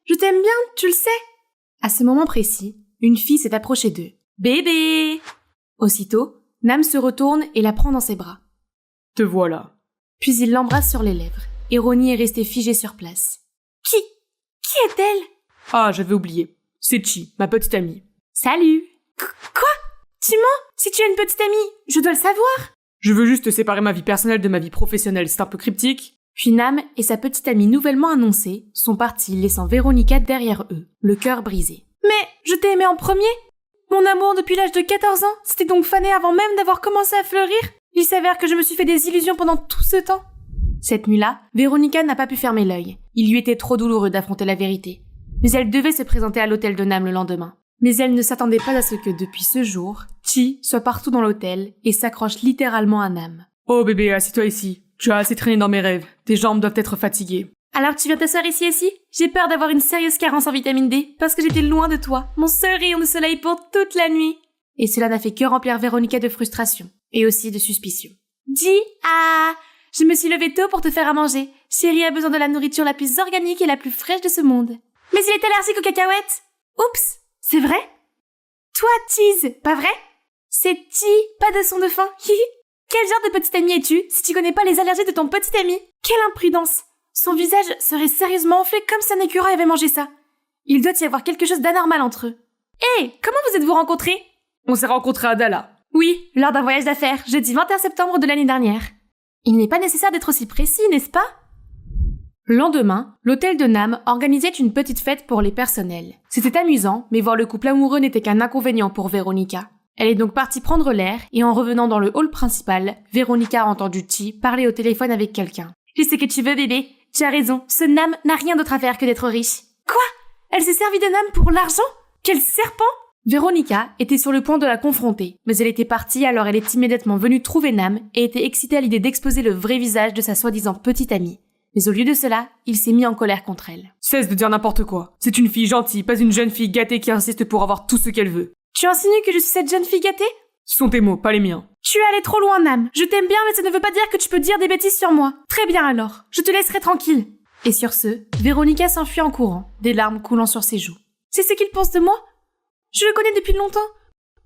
Je t'aime bien, tu le sais. À ce moment précis, une fille s'est approchée d'eux. Bébé! Aussitôt, Nam se retourne et la prend dans ses bras. Te voilà. Puis il l'embrasse sur les lèvres, et Ronnie est restée figée sur place. Qui est-elle? Ah, j'avais oublié. C'est Chi, ma petite amie. Salut! Quoi? Tu mens? Si tu as une petite amie, je dois le savoir! Je veux juste séparer ma vie personnelle de ma vie professionnelle, c'est un peu cryptique. Puis Nam et sa petite amie nouvellement annoncée sont partis laissant Véronica derrière eux, le cœur brisé. Mais je t'ai aimé en premier? Mon amour depuis l'âge de 14 ans s'était donc fané avant même d'avoir commencé à fleurir? Il s'avère que je me suis fait des illusions pendant tout ce temps. Cette nuit-là, Véronica n'a pas pu fermer l'œil. Il lui était trop douloureux d'affronter la vérité. Mais elle devait se présenter à l'hôtel de Nam le lendemain. Mais elle ne s'attendait pas à ce que depuis ce jour, Chi soit partout dans l'hôtel et s'accroche littéralement à Nam. Oh bébé, assieds-toi ici. Tu as assez traîné dans mes rêves. Tes jambes doivent être fatiguées. Alors tu viens t'asseoir ici? J'ai peur d'avoir une sérieuse carence en vitamine D, parce que j'étais loin de toi, mon seul rayon de soleil pour toute la nuit. Et cela n'a fait que remplir Véronica de frustration, et aussi de suspicion. Dis, je me suis levée tôt pour te faire à manger. Chérie a besoin de la nourriture la plus organique et la plus fraîche de ce monde. Mais il est allergique aux cacahuètes. Oups, c'est vrai? Toi, Cheese, pas vrai? C'est Ti, pas de son de faim. Quel genre de petite amie es-tu si tu connais pas les allergies de ton petit ami? Quelle imprudence! Son visage serait sérieusement enflé comme si un écureuil avait mangé ça. Il doit y avoir quelque chose d'anormal entre eux. Hé, comment vous êtes-vous rencontrés? On s'est rencontrés à Dala. Oui, lors d'un voyage d'affaires, jeudi 21 septembre de l'année dernière. Il n'est pas nécessaire d'être aussi précis, n'est-ce pas? Le lendemain, l'hôtel de Nam organisait une petite fête pour les personnels. C'était amusant, mais voir le couple amoureux n'était qu'un inconvénient pour Véronica. Elle est donc partie prendre l'air, et en revenant dans le hall principal, Véronica a entendu Chi parler au téléphone avec quelqu'un. « Je sais que tu veux, bébé. Tu as raison, ce Nam n'a rien d'autre à faire que d'être riche. » Quoi? Elle s'est servie de Nam pour l'argent? Quel serpent! Véronica était sur le point de la confronter, mais elle était partie alors elle est immédiatement venue trouver Nam et était excitée à l'idée d'exposer le vrai visage de sa soi-disant petite amie. Mais au lieu de cela, il s'est mis en colère contre elle. Cesse de dire n'importe quoi. C'est une fille gentille, pas une jeune fille gâtée qui insiste pour avoir tout ce qu'elle veut. Tu insinues que je suis cette jeune fille gâtée? Ce sont tes mots, pas les miens. Tu es allé trop loin, Nam. Je t'aime bien, mais ça ne veut pas dire que tu peux dire des bêtises sur moi. Très bien alors, je te laisserai tranquille. Et sur ce, Véronica s'enfuit en courant, des larmes coulant sur ses joues. C'est ce qu'il pense de moi? Je le connais depuis longtemps.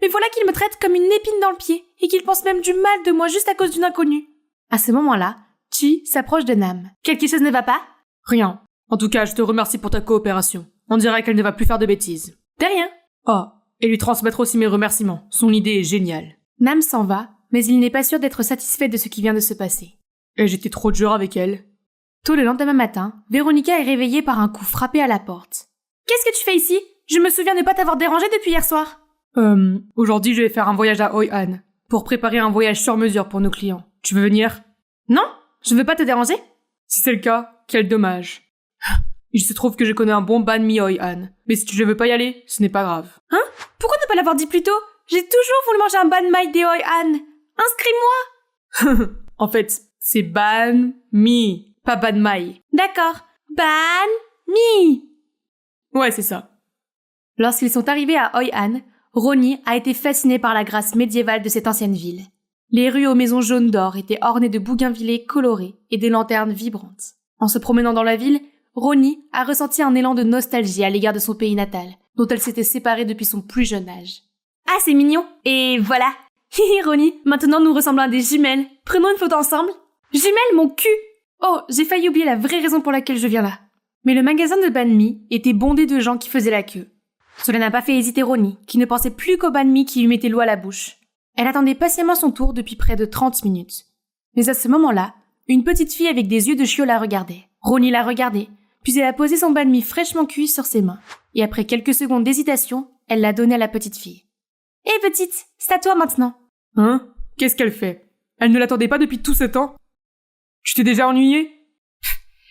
Mais voilà qu'il me traite comme une épine dans le pied, et qu'il pense même du mal de moi juste à cause d'une inconnue. À ce moment-là, Chi s'approche de Nam. Quelque chose ne va pas? Rien. En tout cas, je te remercie pour ta coopération. On dirait qu'elle ne va plus faire de bêtises. De rien. Oh, et lui transmettre aussi mes remerciements. Son idée est géniale. Nam s'en va, mais il n'est pas sûr d'être satisfait de ce qui vient de se passer. Et j'étais trop dur avec elle. Tôt le lendemain matin, Véronica est réveillée par un coup frappé à la porte. Qu'est-ce que tu fais ici? Je me souviens ne pas t'avoir dérangé depuis hier soir. Aujourd'hui je vais faire un voyage à Hoi An, pour préparer un voyage sur mesure pour nos clients. Tu veux venir? Non, je veux pas te déranger. Si c'est le cas, quel dommage. Il se trouve que je connais un bon banh mi Hoi An, mais si tu ne veux pas y aller, ce n'est pas grave. Hein? Pourquoi ne pas l'avoir dit plus tôt? J'ai toujours voulu manger un banh mi des Hoi An. Inscris-moi. En fait, c'est banh mi, pas banh mai. D'accord, banh mi. Ouais, c'est ça. Lorsqu'ils sont arrivés à Hoi An, Ronnie a été fasciné par la grâce médiévale de cette ancienne ville. Les rues aux maisons jaunes d'or étaient ornées de bougainvillées colorées et des lanternes vibrantes. En se promenant dans la ville, Ronnie a ressenti un élan de nostalgie à l'égard de son pays natal, dont elle s'était séparée depuis son plus jeune âge. Ah, c'est mignon. Et voilà. Hihi, Ronnie, maintenant nous ressemblons à des jumelles. Prenons une photo ensemble. Jumelles, mon cul. Oh, j'ai failli oublier la vraie raison pour laquelle je viens là. Mais le magasin de banh mi était bondé de gens qui faisaient la queue. Cela n'a pas fait hésiter Ronnie, qui ne pensait plus qu'au banh mi qui lui mettait l'eau à la bouche. Elle attendait patiemment son tour depuis près de 30 minutes. Mais à ce moment-là, une petite fille avec des yeux de chiot la regardait. Ronnie la regardait, puis elle a posé son banh mi fraîchement cuit sur ses mains. Et après quelques secondes d'hésitation, elle l'a donné à la petite fille. « Hé petite, c'est à toi maintenant !» Hein? Qu'est-ce qu'elle fait? Elle ne l'attendait pas depuis tout ce temps? Tu t'es déjà ennuyée?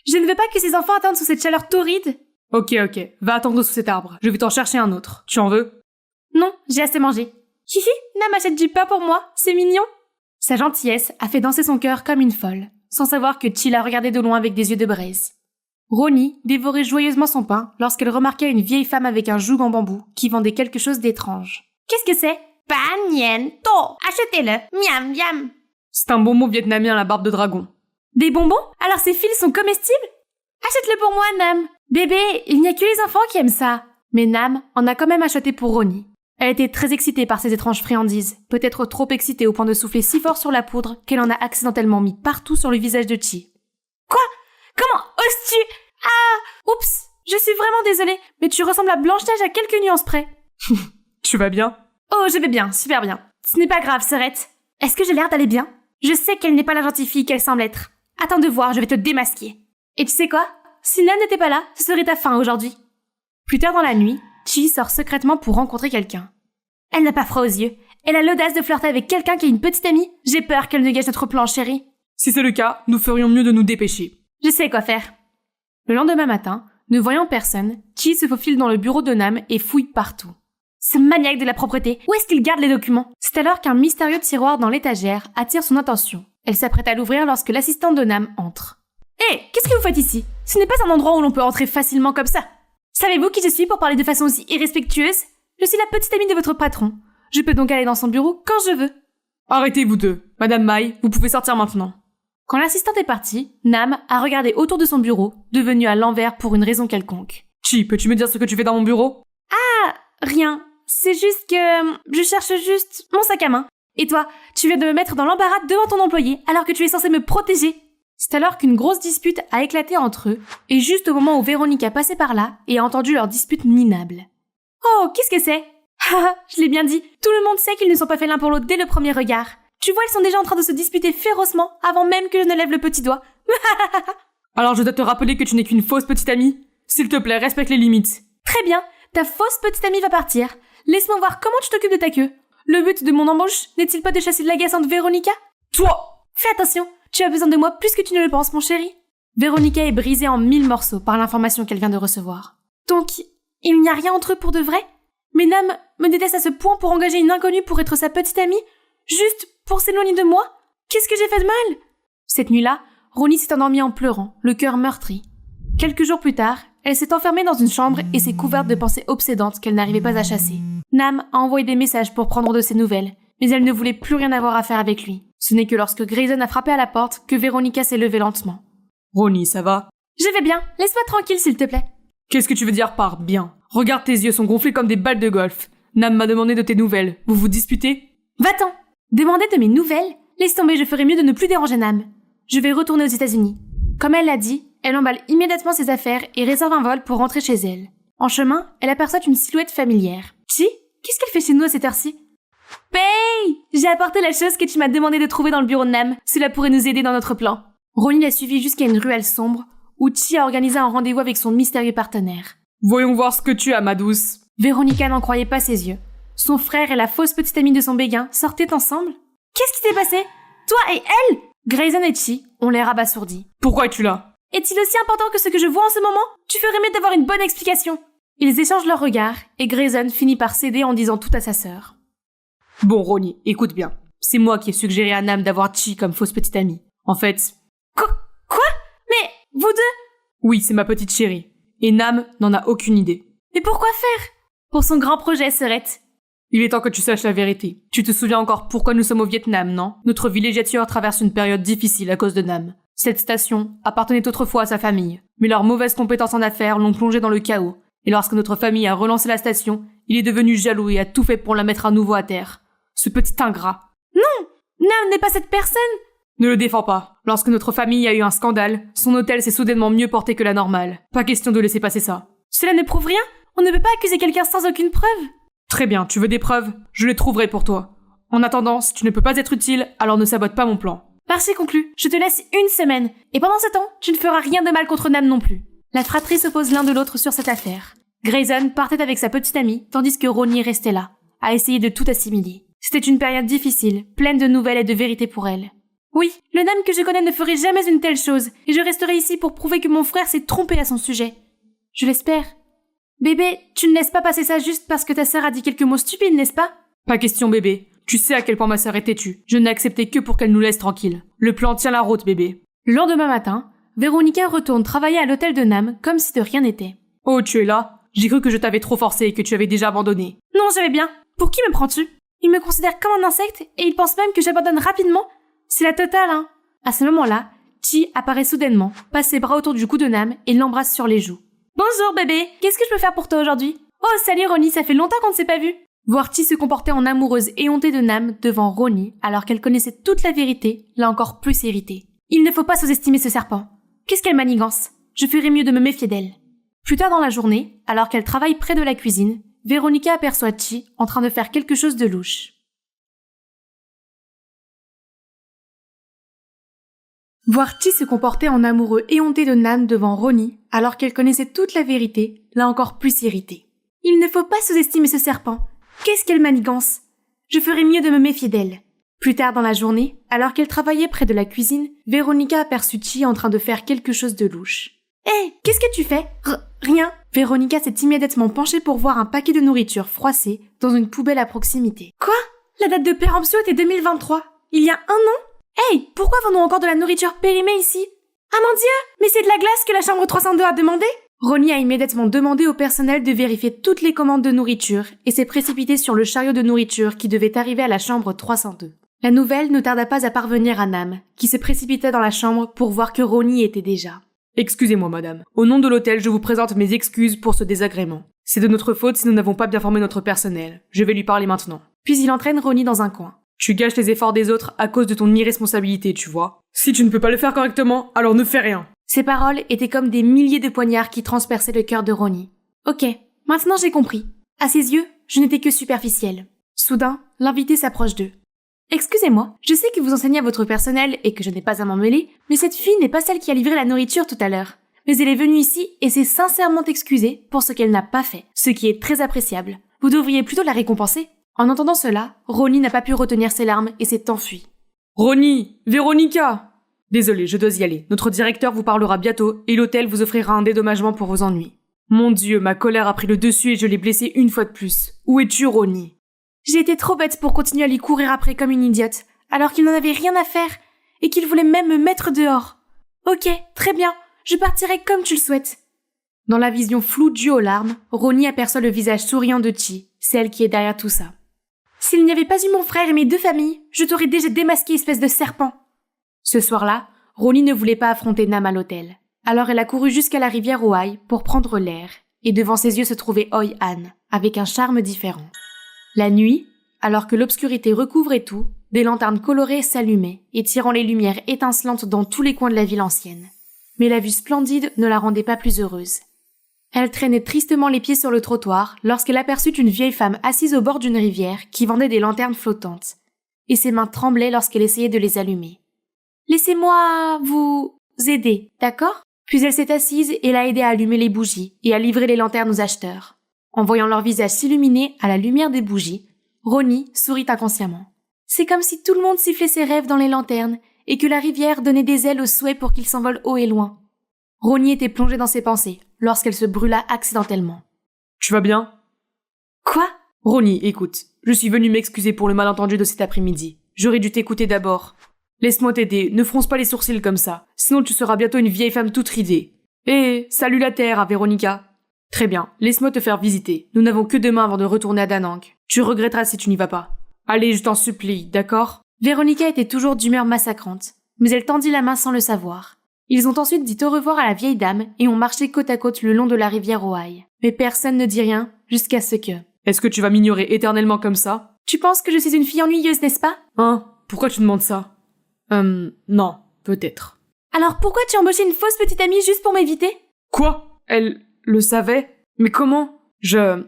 Je ne veux pas que ces enfants attendent sous cette chaleur torride. Ok, va attendre sous cet arbre. Je vais t'en chercher un autre. Tu en veux? Non, j'ai assez mangé. Hihi, Nam achète du pain pour moi, c'est mignon. Sa gentillesse a fait danser son cœur comme une folle, sans savoir que Chi la regardait de loin avec des yeux de braise. Ronnie dévorait joyeusement son pain lorsqu'elle remarqua une vieille femme avec un joug en bambou qui vendait quelque chose d'étrange. Qu'est-ce que c'est? Pan yen to, achetez-le, miam miam. C'est un bonbon vietnamien à la barbe de dragon. Des bonbons? Alors ces fils sont comestibles? Achète-le pour moi, Nam. Bébé, il n'y a que les enfants qui aiment ça. Mais Nam en a quand même acheté pour Ronnie. Elle était très excitée par ces étranges friandises, peut-être trop excitée au point de souffler si fort sur la poudre qu'elle en a accidentellement mis partout sur le visage de Chi. Quoi? Comment oses-tu? Ah! Oups! Je suis vraiment désolée, mais tu ressembles à Blanche-Neige à quelques nuances près. Tu vas bien? Oh, je vais bien, super bien. Ce n'est pas grave, sœurette. Est-ce que j'ai l'air d'aller bien? Je sais qu'elle n'est pas la gentille fille qu'elle semble être. Attends de voir, je vais te démasquer. Et tu sais quoi? Si Nam n'était pas là, ce serait ta fin aujourd'hui. Plus tard dans la nuit, Chi sort secrètement pour rencontrer quelqu'un. Elle n'a pas froid aux yeux. Elle a l'audace de flirter avec quelqu'un qui est une petite amie. J'ai peur qu'elle ne gâche notre plan, chérie. Si c'est le cas, nous ferions mieux de nous dépêcher. Je sais quoi faire. Le lendemain matin, ne voyant personne, Chi se faufile dans le bureau de Nam et fouille partout. Ce maniaque de la propreté, où est-ce qu'il garde les documents? C'est alors qu'un mystérieux tiroir dans l'étagère attire son attention. Elle s'apprête à l'ouvrir lorsque l'assistante de Nam entre. Hé, qu'est-ce que vous faites ici? Ce n'est pas un endroit où l'on peut entrer facilement comme ça. Savez-vous qui je suis pour parler de façon aussi irrespectueuse? Je suis la petite amie de votre patron. Je peux donc aller dans son bureau quand je veux. Arrêtez vous deux. Madame Mai, vous pouvez sortir maintenant. Quand l'assistante est partie, Nam a regardé autour de son bureau, devenu à l'envers pour une raison quelconque. Chi, peux-tu me dire ce que tu fais dans mon bureau? Rien. C'est juste que je cherche juste mon sac à main. Et toi, tu viens de me mettre dans l'embarras devant ton employé alors que tu es censé me protéger. C'est alors qu'une grosse dispute a éclaté entre eux, et juste au moment où Véronique a passé par là et a entendu leur dispute minable. Oh, qu'est-ce que c'est? Haha, je l'ai bien dit, tout le monde sait qu'ils ne sont pas faits l'un pour l'autre dès le premier regard. Tu vois, ils sont déjà en train de se disputer férocement avant même que je ne lève le petit doigt. Alors je dois te rappeler que tu n'es qu'une fausse petite amie. S'il te plaît, respecte les limites. Très bien, ta fausse petite amie va partir. Laisse-moi voir comment tu t'occupes de ta queue. Le but de mon embauche n'est-il pas de chasser de l'agaçante Véronica? Toi! Fais attention, tu as besoin de moi plus que tu ne le penses, mon chéri. Véronica est brisée en 1000 morceaux par l'information qu'elle vient de recevoir. Donc, il n'y a rien entre eux pour de vrai? Mais Nam me déteste à ce point pour engager une inconnue pour être sa petite amie? Juste pour s'éloigner de moi? Qu'est-ce que j'ai fait de mal? Cette nuit-là, Ronnie s'est endormie en pleurant, le cœur meurtri. Quelques jours plus tard, elle s'est enfermée dans une chambre et s'est couverte de pensées obsédantes qu'elle n'arrivait pas à chasser. Nam a envoyé des messages pour prendre de ses nouvelles, mais elle ne voulait plus rien avoir à faire avec lui. Ce n'est que lorsque Grayson a frappé à la porte que Véronica s'est levée lentement. Ronnie, ça va? Je vais bien, laisse-moi tranquille s'il te plaît. Qu'est-ce que tu veux dire par bien? Regarde, tes yeux sont gonflés comme des balles de golf. Nam m'a demandé de tes nouvelles. Vous vous disputez? Va-t'en! Demander de mes nouvelles? Laisse tomber, je ferais mieux de ne plus déranger Nam. Je vais retourner aux États-Unis. Comme elle l'a dit, elle emballe immédiatement ses affaires et réserve un vol pour rentrer chez elle. En chemin, elle aperçoit une silhouette familière. Chi, qu'est-ce qu'elle fait chez nous à cette heure-ci? Pay! J'ai apporté la chose que tu m'as demandé de trouver dans le bureau de Nam. Cela pourrait nous aider dans notre plan. Ronnie l'a suivi jusqu'à une ruelle sombre où Chi a organisé un rendez-vous avec son mystérieux partenaire. Voyons voir ce que tu as, ma douce. Véronica n'en croyait pas ses yeux. Son frère et la fausse petite amie de son béguin sortaient ensemble. Qu'est-ce qui s'est passé? Toi et elle? Grayson et Chi ont l'air abasourdis. Pourquoi es-tu là? Est-il aussi important que ce que je vois en ce moment? Tu ferais mieux d'avoir une bonne explication. Ils échangent leurs regards et Grayson finit par céder en disant tout à sa sœur. Bon, Ronnie, écoute bien. C'est moi qui ai suggéré à Nam d'avoir Chi comme fausse petite amie. En fait... Quoi? Mais vous deux? Oui, c'est ma petite chérie. Et Nam n'en a aucune idée. Mais pourquoi faire? Pour son grand projet, sœurette. Il est temps que tu saches la vérité. Tu te souviens encore pourquoi nous sommes au Vietnam, non? Notre villégiature traverse une période difficile à cause de Nam. Cette station appartenait autrefois à sa famille, mais leurs mauvaises compétences en affaires l'ont plongé dans le chaos. Et lorsque notre famille a relancé la station, il est devenu jaloux et a tout fait pour la mettre à nouveau à terre. Ce petit ingrat. Non! Nam n'est pas cette personne! Ne le défends pas. Lorsque notre famille a eu un scandale, son hôtel s'est soudainement mieux porté que la normale. Pas question de laisser passer ça. Cela ne prouve rien? On ne peut pas accuser quelqu'un sans aucune preuve? Très bien, tu veux des preuves? Je les trouverai pour toi. En attendant, si tu ne peux pas être utile, alors ne sabote pas mon plan. Parti conclu, je te laisse une semaine. Et pendant ce temps, tu ne feras rien de mal contre Nam non plus. La fratrie s'oppose l'un de l'autre sur cette affaire. Grayson partait avec sa petite amie, tandis que Ronnie restait là, à essayer de tout assimiler. C'était une période difficile, pleine de nouvelles et de vérités pour elle. Oui, le Nam que je connais ne ferait jamais une telle chose, et je resterai ici pour prouver que mon frère s'est trompé à son sujet. Je l'espère. Bébé, tu ne laisses pas passer ça juste parce que ta sœur a dit quelques mots stupides, n'est-ce pas? Pas question, bébé. Tu sais à quel point ma sœur est têtue. Je n'ai accepté que pour qu'elle nous laisse tranquille. Le plan tient la route, bébé. Le lendemain matin, Véronica retourne travailler à l'hôtel de Nam comme si de rien n'était. Oh, tu es là? J'ai cru que je t'avais trop forcé et que tu avais déjà abandonné. Non, j'avais bien. Pour qui me prends-tu? Il me considère comme un insecte et il pense même que j'abandonne rapidement. C'est la totale, hein. À ce moment-là, Chi apparaît soudainement, passe ses bras autour du cou de Nam et l'embrasse sur les joues. Bonjour bébé, qu'est-ce que je peux faire pour toi aujourd'hui? Oh salut Ronnie, ça fait longtemps qu'on ne s'est pas vu. Voir Chi se comporter en amoureuse éhontée de Nam devant Ronnie alors qu'elle connaissait toute la vérité l'a encore plus irritée. Il ne faut pas sous-estimer ce serpent. Qu'est-ce qu'elle manigance? Je ferais mieux de me méfier d'elle. Plus tard dans la journée, alors qu'elle travaille près de la cuisine, Véronica aperçoit Chi en train de faire quelque chose de louche. Voir Chi se comporter en amoureux éhonté de Nam devant Ronnie, alors qu'elle connaissait toute la vérité, l'a encore plus irritée. Il ne faut pas sous-estimer ce serpent. Qu'est-ce qu'elle manigance? Je ferais mieux de me méfier d'elle. Plus tard dans la journée, alors qu'elle travaillait près de la cuisine, Véronica aperçut Chi en train de faire quelque chose de louche. Hé, qu'est-ce que tu fais? Rien. Véronica s'est immédiatement penchée pour voir un paquet de nourriture froissée dans une poubelle à proximité. Quoi? La date de péremption était 2023. Il y a un an? Hey, pourquoi vendons encore de la nourriture périmée ici? Ah mon Dieu, mais c'est de la glace que la chambre 302 a demandé? Ronnie a immédiatement demandé au personnel de vérifier toutes les commandes de nourriture et s'est précipité sur le chariot de nourriture qui devait arriver à la chambre 302. La nouvelle ne tarda pas à parvenir à Nam, qui se précipitait dans la chambre pour voir que Ronnie y était déjà. Excusez-moi, madame. Au nom de l'hôtel, je vous présente mes excuses pour ce désagrément. C'est de notre faute si nous n'avons pas bien formé notre personnel. Je vais lui parler maintenant. Puis il entraîne Ronnie dans un coin. Tu gâches les efforts des autres à cause de ton irresponsabilité, tu vois. Si tu ne peux pas le faire correctement, alors ne fais rien. Ces paroles étaient comme des milliers de poignards qui transperçaient le cœur de Ronnie. Ok, maintenant j'ai compris. À ses yeux, je n'étais que superficielle. Soudain, l'invité s'approche d'eux. Excusez-moi, je sais que vous enseignez à votre personnel et que je n'ai pas à m'en mêler, mais cette fille n'est pas celle qui a livré la nourriture tout à l'heure. Mais elle est venue ici et s'est sincèrement excusée pour ce qu'elle n'a pas fait, ce qui est très appréciable. Vous devriez plutôt la récompenser. En entendant cela, Ronnie n'a pas pu retenir ses larmes et s'est enfuie. Ronnie! Véronica! Désolé, je dois y aller. Notre directeur vous parlera bientôt et l'hôtel vous offrira un dédommagement pour vos ennuis. Mon Dieu, ma colère a pris le dessus et je l'ai blessée une fois de plus. Où es-tu, Ronnie? J'ai été trop bête pour continuer à lui courir après comme une idiote, alors qu'il n'en avait rien à faire, et qu'il voulait même me mettre dehors. Ok, très bien, je partirai comme tu le souhaites. Dans la vision floue due aux larmes, Ronnie aperçoit le visage souriant de Chi, celle qui est derrière tout ça. S'il n'y avait pas eu mon frère et mes deux familles, je t'aurais déjà démasqué, espèce de serpent. Ce soir-là, Ronnie ne voulait pas affronter Nam à l'hôtel. Alors elle a couru jusqu'à la rivière Oi pour prendre l'air, et devant ses yeux se trouvait Hoi-An, avec un charme différent. La nuit, alors que l'obscurité recouvrait tout, des lanternes colorées s'allumaient, étirant les lumières étincelantes dans tous les coins de la ville ancienne. Mais la vue splendide ne la rendait pas plus heureuse. Elle traînait tristement les pieds sur le trottoir lorsqu'elle aperçut une vieille femme assise au bord d'une rivière qui vendait des lanternes flottantes, et ses mains tremblaient lorsqu'elle essayait de les allumer. « Laissez-moi vous aider, d'accord ?» Puis elle s'est assise et l'a aidé à allumer les bougies et à livrer les lanternes aux acheteurs. En voyant leur visage s'illuminer à la lumière des bougies, Ronnie sourit inconsciemment. C'est comme si tout le monde sifflait ses rêves dans les lanternes et que la rivière donnait des ailes aux souhaits pour qu'ils s'envolent haut et loin. Ronnie était plongée dans ses pensées lorsqu'elle se brûla accidentellement. Tu vas bien? Quoi? Ronnie, écoute, je suis venue m'excuser pour le malentendu de cet après-midi. J'aurais dû t'écouter d'abord. Laisse-moi t'aider, ne fronce pas les sourcils comme ça, sinon tu seras bientôt une vieille femme toute ridée. Salut la terre, à Véronica. Très bien, laisse-moi te faire visiter. Nous n'avons que demain avant de retourner à Danang. Tu regretteras si tu n'y vas pas. Allez, je t'en supplie, d'accord? Véronica était toujours d'humeur massacrante, mais elle tendit la main sans le savoir. Ils ont ensuite dit au revoir à la vieille dame et ont marché côte à côte le long de la rivière Oi. Mais personne ne dit rien, jusqu'à ce que... Est-ce que tu vas m'ignorer éternellement comme ça? Tu penses que je suis une fille ennuyeuse, n'est-ce pas? Hein? Pourquoi tu demandes ça? Non, peut-être. Alors pourquoi tu as embauché une fausse petite amie juste pour m'éviter? Quoi? Elle le savait? Mais comment? Je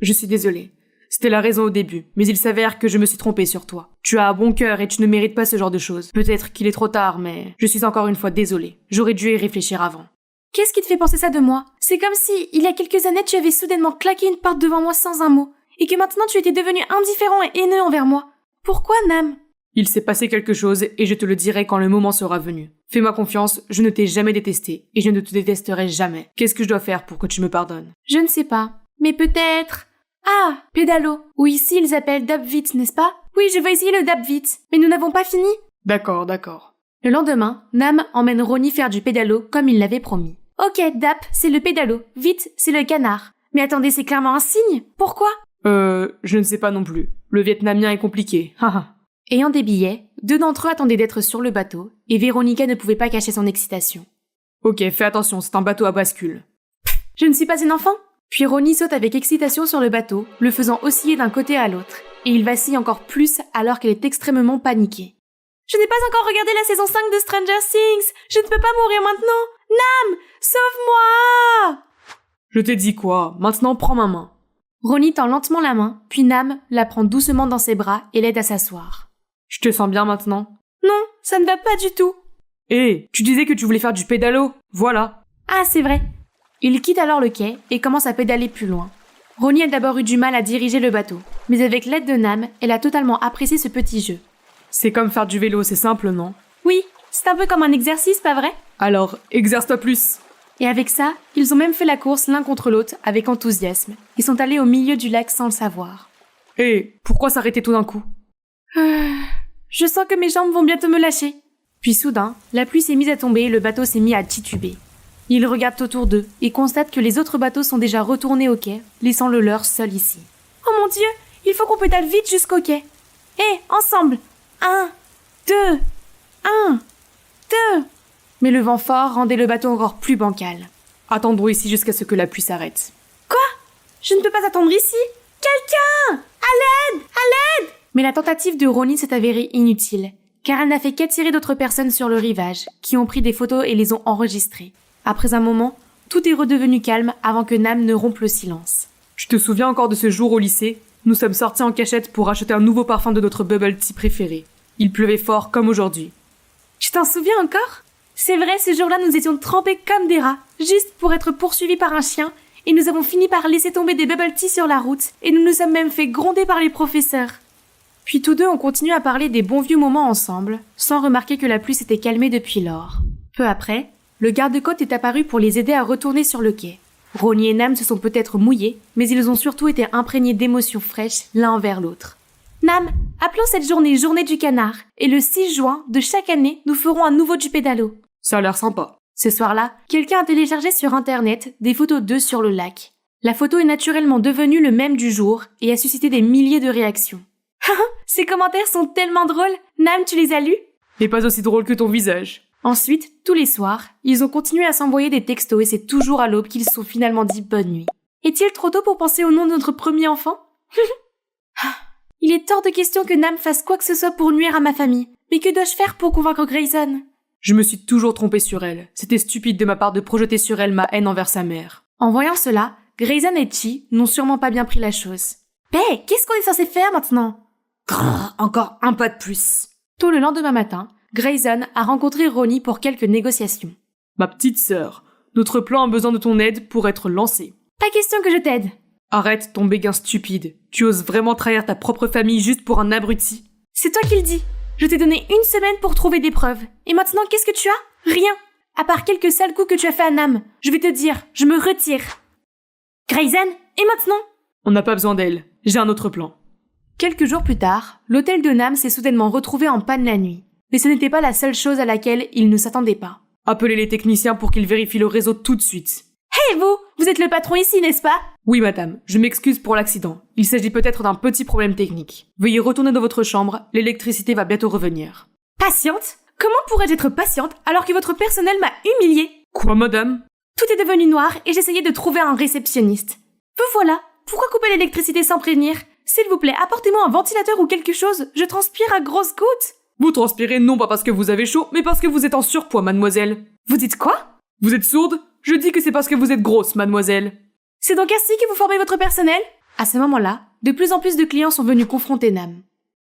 suis désolée. C'était la raison au début, mais il s'avère que je me suis trompée sur toi. Tu as un bon cœur et tu ne mérites pas ce genre de choses. Peut-être qu'il est trop tard, mais je suis encore une fois désolée. J'aurais dû y réfléchir avant. Qu'est-ce qui te fait penser ça de moi? C'est comme si, il y a quelques années, tu avais soudainement claqué une porte devant moi sans un mot, et que maintenant tu étais devenu indifférent et haineux envers moi. Pourquoi, Nam? Il s'est passé quelque chose et je te le dirai quand le moment sera venu. Fais-moi confiance, je ne t'ai jamais détesté et je ne te détesterai jamais. Qu'est-ce que je dois faire pour que tu me pardonnes? Je ne sais pas. Mais peut-être... Ah, pédalo. Ou ici ils appellent Dabvit, n'est-ce pas? Oui, je vais essayer le Dabvit. Mais nous n'avons pas fini. D'accord. Le lendemain, Nam emmène Ronnie faire du pédalo comme il l'avait promis. Ok, Dap, c'est le pédalo. Vite, c'est le canard. Mais attendez, c'est clairement un signe. Pourquoi? Je ne sais pas non plus. Le vietnamien est compliqué. Haha. Ayant des billets, deux d'entre eux attendaient d'être sur le bateau, et Véronica ne pouvait pas cacher son excitation. Ok, fais attention, c'est un bateau à bascule. Je ne suis pas une enfant. Puis Ronnie saute avec excitation sur le bateau, le faisant osciller d'un côté à l'autre, et il vacille encore plus alors qu'elle est extrêmement paniquée. Je n'ai pas encore regardé la saison 5 de Stranger Things. Je ne peux pas mourir maintenant. Nam, sauve-moi! Je t'ai dit quoi? Maintenant, prends ma main. Ronnie tend lentement la main, puis Nam la prend doucement dans ses bras et l'aide à s'asseoir. Je te sens bien maintenant? Non, ça ne va pas du tout. Hé, tu disais que tu voulais faire du pédalo. Voilà. Ah, c'est vrai. Il quitte alors le quai et commence à pédaler plus loin. Ronnie a d'abord eu du mal à diriger le bateau, mais avec l'aide de Nam, elle a totalement apprécié ce petit jeu. C'est comme faire du vélo, c'est simple, non? Oui, c'est un peu comme un exercice, pas vrai? Alors, exerce-toi plus. Et avec ça, ils ont même fait la course l'un contre l'autre avec enthousiasme. Ils sont allés au milieu du lac sans le savoir. Hé, pourquoi s'arrêter tout d'un coup? Je sens que mes jambes vont bientôt me lâcher. Puis soudain, la pluie s'est mise à tomber et le bateau s'est mis à tituber. Ils regardent autour d'eux et constatent que les autres bateaux sont déjà retournés au quai, laissant le leur seul ici. Oh mon Dieu, il faut qu'on pédale vite jusqu'au quai. Hé, ensemble! 1, 2, 1, 2. Mais le vent fort rendait le bateau encore plus bancal. Attendons ici jusqu'à ce que la pluie s'arrête. Quoi? Je ne peux pas attendre ici? Quelqu'un! À l'aide! À l'aide! Mais la tentative de Ronnie s'est avérée inutile, car elle n'a fait qu'attirer d'autres personnes sur le rivage, qui ont pris des photos et les ont enregistrées. Après un moment, tout est redevenu calme avant que Nam ne rompe le silence. Tu te souviens encore de ce jour au lycée? Nous sommes sortis en cachette pour acheter un nouveau parfum de notre bubble tea préféré. Il pleuvait fort comme aujourd'hui. Tu t'en souviens encore? C'est vrai, ce jour-là, nous étions trempés comme des rats, juste pour être poursuivis par un chien, et nous avons fini par laisser tomber des bubble tea sur la route, et nous nous sommes même fait gronder par les professeurs. Puis tous deux ont continué à parler des bons vieux moments ensemble, sans remarquer que la pluie s'était calmée depuis lors. Peu après, le garde-côte est apparu pour les aider à retourner sur le quai. Ronnie et Nam se sont peut-être mouillés, mais ils ont surtout été imprégnés d'émotions fraîches l'un envers l'autre. Nam, appelons cette journée Journée du Canard, et le 6 juin de chaque année, nous ferons un nouveau du pédalo. Ça a l'air sympa. Ce soir-là, quelqu'un a téléchargé sur internet des photos d'eux sur le lac. La photo est naturellement devenue le mème du jour et a suscité des milliers de réactions. Ces commentaires sont tellement drôles. Nam, tu les as lus? Et pas aussi drôle que ton visage. Ensuite, tous les soirs, ils ont continué à s'envoyer des textos et c'est toujours à l'aube qu'ils se sont finalement dit bonne nuit. Est-il trop tôt pour penser au nom de notre premier enfant? Il est hors de question que Nam fasse quoi que ce soit pour nuire à ma famille. Mais que dois-je faire pour convaincre Grayson? Je me suis toujours trompé sur elle. C'était stupide de ma part de projeter sur elle ma haine envers sa mère. En voyant cela, Grayson et Chi n'ont sûrement pas bien pris la chose. Qu'est-ce qu'on est censé faire maintenant? Encore un pas de plus. Tôt le lendemain matin, Grayson a rencontré Ronnie pour quelques négociations. Ma petite sœur, notre plan a besoin de ton aide pour être lancé. Pas question que je t'aide. Arrête ton béguin stupide. Tu oses vraiment trahir ta propre famille juste pour un abruti? C'est toi qui le dis. Je t'ai donné 1 semaine pour trouver des preuves. Et maintenant, qu'est-ce que tu as? Rien. À part quelques sales coups que tu as fait à Nam. Je vais te dire, je me retire. Grayson, et maintenant? On n'a pas besoin d'elle. J'ai un autre plan. Quelques jours plus tard, l'hôtel de Nam s'est soudainement retrouvé en panne la nuit. Mais ce n'était pas la seule chose à laquelle il ne s'attendait pas. Appelez les techniciens pour qu'ils vérifient le réseau tout de suite. Hey vous! Vous êtes le patron ici, n'est-ce pas? Oui madame, je m'excuse pour l'accident. Il s'agit peut-être d'un petit problème technique. Veuillez retourner dans votre chambre, l'électricité va bientôt revenir. Patiente? Comment pourrais-je être patiente alors que votre personnel m'a humiliée? Quoi madame? Tout est devenu noir et j'essayais de trouver un réceptionniste. Vous voilà! Pourquoi couper l'électricité sans prévenir? S'il vous plaît, apportez-moi un ventilateur ou quelque chose, je transpire à grosses gouttes. Vous transpirez non pas parce que vous avez chaud, mais parce que vous êtes en surpoids, mademoiselle. Vous dites quoi? Vous êtes sourde? Je dis que c'est parce que vous êtes grosse, mademoiselle. C'est donc ainsi que vous formez votre personnel? À ce moment-là, de plus en plus de clients sont venus confronter Nam.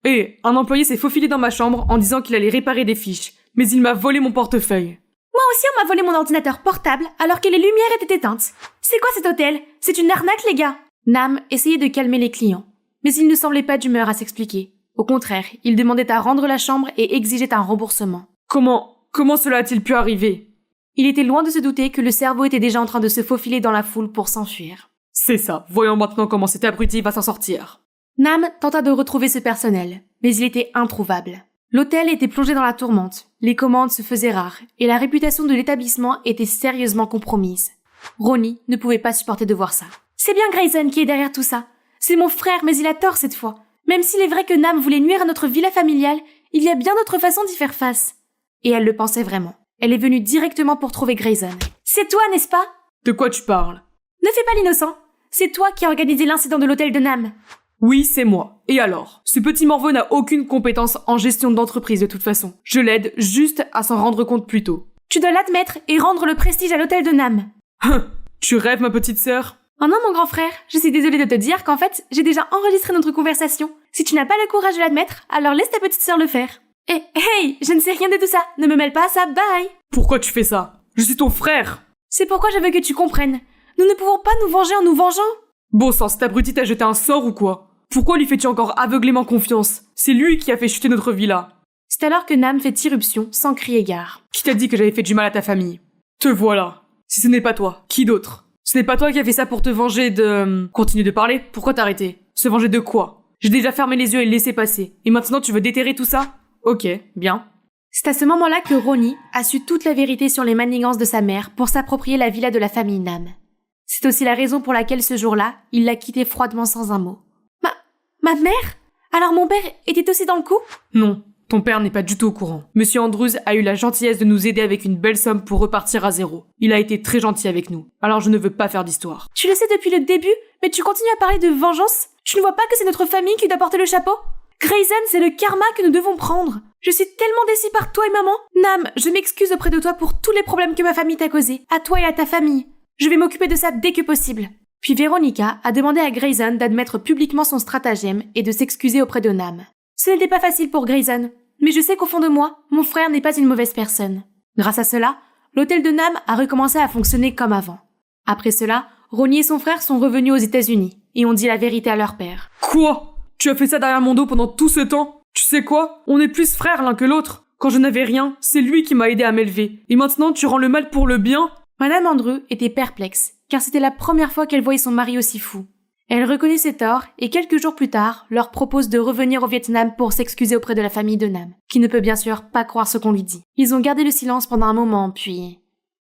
Un employé s'est faufilé dans ma chambre en disant qu'il allait réparer des fiches, mais il m'a volé mon portefeuille. Moi aussi, on m'a volé mon ordinateur portable alors que les lumières étaient éteintes. C'est quoi cet hôtel? C'est une arnaque, les gars! Nam essayait de calmer les clients, mais il ne semblait pas d'humeur à s'expliquer. Au contraire, il demandait à rendre la chambre et exigeait un remboursement. Comment cela a-t-il pu arriver? Il était loin de se douter que le cerveau était déjà en train de se faufiler dans la foule pour s'enfuir. C'est ça, voyons maintenant comment cet abruti va s'en sortir. Nam tenta de retrouver ce personnel, mais il était introuvable. L'hôtel était plongé dans la tourmente, les commandes se faisaient rares, et la réputation de l'établissement était sérieusement compromise. Ronnie ne pouvait pas supporter de voir ça. C'est bien Grayson qui est derrière tout ça. C'est mon frère, mais il a tort cette fois. Même s'il est vrai que Nam voulait nuire à notre villa familiale, il y a bien d'autres façons d'y faire face. Et elle le pensait vraiment. Elle est venue directement pour trouver Grayson. C'est toi, n'est-ce pas? De quoi tu parles? Ne fais pas l'innocent. C'est toi qui as organisé l'incident de l'hôtel de Nam. Oui, c'est moi. Et alors? Ce petit morveux n'a aucune compétence en gestion d'entreprise de toute façon. Je l'aide juste à s'en rendre compte plus tôt. Tu dois l'admettre et rendre le prestige à l'hôtel de Nam. Tu rêves, ma petite sœur? Oh non, mon grand frère, je suis désolée de te dire qu'en fait, j'ai déjà enregistré notre conversation. Si tu n'as pas le courage de l'admettre, alors laisse ta petite sœur le faire. Hey, je ne sais rien de tout ça. Ne me mêle pas à ça, bye. Pourquoi tu fais ça? Je suis ton frère. C'est pourquoi je veux que tu comprennes. Nous ne pouvons pas nous venger en nous vengeant. Bon sang, cet abruti t'a jeté un sort ou quoi? Pourquoi lui fais-tu encore aveuglément confiance? C'est lui qui a fait chuter notre villa. C'est alors que Nam fait irruption, sans crier gare. Qui t'a dit que j'avais fait du mal à ta famille? Te voilà. Si ce n'est pas toi, qui d'autre? Ce n'est pas toi qui as fait ça pour te venger de... Continue de parler, pourquoi t'arrêter? Se venger de quoi? J'ai déjà fermé les yeux et laissé passer. Et maintenant tu veux déterrer tout ça? Ok, bien. C'est à ce moment-là que Ronnie a su toute la vérité sur les manigances de sa mère pour s'approprier la villa de la famille Nam. C'est aussi la raison pour laquelle ce jour-là, il l'a quittée froidement sans un mot. Ma mère? Alors mon père était aussi dans le coup? Non, ton père n'est pas du tout au courant. Monsieur Andrews a eu la gentillesse de nous aider avec une belle somme pour repartir à zéro. Il a été très gentil avec nous, alors je ne veux pas faire d'histoire. Tu le sais depuis le début, mais tu continues à parler de vengeance? Tu ne vois pas que c'est notre famille qui doit porter le chapeau? Grayson, c'est le karma que nous devons prendre. Je suis tellement déçue par toi et maman. Nam, je m'excuse auprès de toi pour tous les problèmes que ma famille t'a causés, à toi et à ta famille. Je vais m'occuper de ça dès que possible. Puis Veronica a demandé à Grayson d'admettre publiquement son stratagème et de s'excuser auprès de Nam. Ce n'était pas facile pour Grayson, mais je sais qu'au fond de moi, mon frère n'est pas une mauvaise personne. Grâce à cela, l'hôtel de Nam a recommencé à fonctionner comme avant. Après cela, Ronnie et son frère sont revenus aux États-Unis et ont dit la vérité à leur père. Quoi? Tu as fait ça derrière mon dos pendant tout ce temps? Tu sais quoi? On est plus frères l'un que l'autre. Quand je n'avais rien, c'est lui qui m'a aidé à m'élever. Et maintenant, tu rends le mal pour le bien? Madame Andrew était perplexe, car c'était la première fois qu'elle voyait son mari aussi fou. Elle reconnaît ses torts et quelques jours plus tard, leur propose de revenir au Vietnam pour s'excuser auprès de la famille de Nam, qui ne peut bien sûr pas croire ce qu'on lui dit. Ils ont gardé le silence pendant un moment, puis...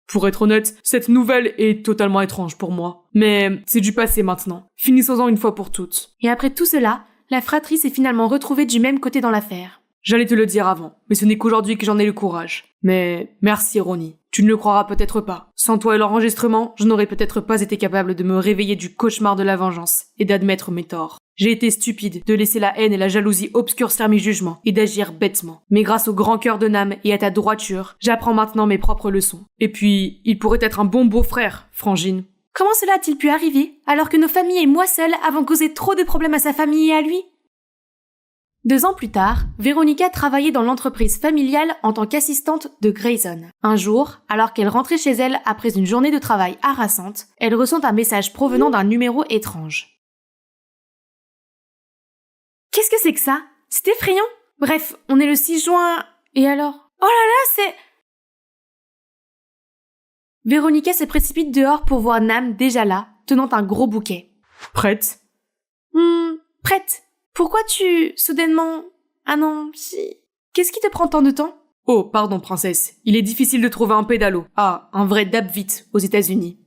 Pour être honnête, cette nouvelle est totalement étrange pour moi. Mais c'est du passé maintenant. Finissons-en une fois pour toutes. Et après tout cela, la fratrie s'est finalement retrouvée du même côté dans l'affaire. J'allais te le dire avant, mais ce n'est qu'aujourd'hui que j'en ai le courage. Mais merci Ronnie. Tu ne le croiras peut-être pas. Sans toi et l'enregistrement, je n'aurais peut-être pas été capable de me réveiller du cauchemar de la vengeance et d'admettre mes torts. J'ai été stupide de laisser la haine et la jalousie obscurcir mes jugements et d'agir bêtement. Mais grâce au grand cœur de Nam et à ta droiture, j'apprends maintenant mes propres leçons. Et puis, il pourrait être un bon beau-frère, Frangine. Comment cela a-t-il pu arriver, alors que nos familles et moi seule avons causé trop de problèmes à sa famille et à lui? 2 ans plus tard, Veronica travaillait dans l'entreprise familiale en tant qu'assistante de Grayson. Un jour, alors qu'elle rentrait chez elle après une journée de travail harassante, elle reçoit un message provenant d'un numéro étrange. Qu'est-ce que c'est que ça? C'est effrayant. Bref, on est le 6 juin... Et alors? Oh là là, c'est... Veronica se précipite dehors pour voir Nam déjà là, tenant un gros bouquet. Prête? Prête. Pourquoi soudainement... Ah non, si... Qu'est-ce qui te prend tant de temps? Oh, pardon, princesse. Il est difficile de trouver un pédalo. Ah, un vrai dab vite, aux États-Unis.